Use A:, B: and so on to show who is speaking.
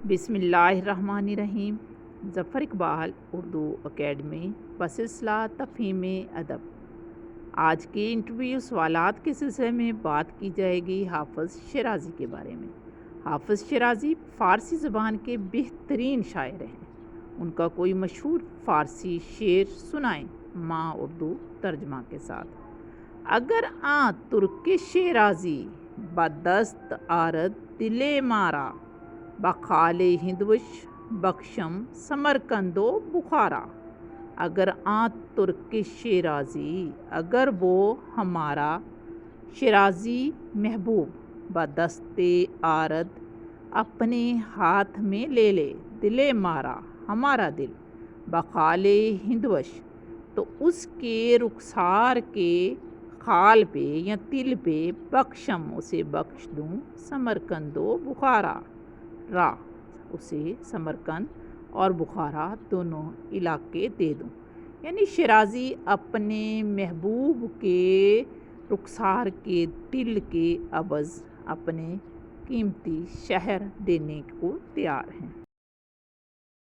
A: بسم اللہ الرحمن الرحیم۔ ظفر اقبال اردو اکیڈمی بسلسلہ تفہیم ادب۔ آج کے انٹرویو سوالات کے سلسلے میں بات کی جائے گی حافظ شیرازی کے بارے میں۔ حافظ شیرازی فارسی زبان کے بہترین شاعر ہیں۔ ان کا کوئی مشہور فارسی شعر سنائیں ماں اردو ترجمہ کے ساتھ۔ اگر آں ترک شیرازی بدست آرد دل مارا، بخال ہندوش بخشم سمرقند و بخارا۔ اگر آں ترک شیرازی، اگر وہ ہمارا شیرازی محبوب بدست آرد اپنے ہاتھ میں لے لے، دل مارا ہمارا دل، بخال ہندوش تو اس کے رخسار کے خال پہ یا تل پہ بخشم اسے بخش دوں، سمرقند و بخارا را اسے سمرقند اور بخارا دونوں علاقے دے دوں۔ یعنی شیرازی اپنے محبوب کے رخسار کے تل کے عوض اپنے قیمتی شہر دینے کو تیار ہیں۔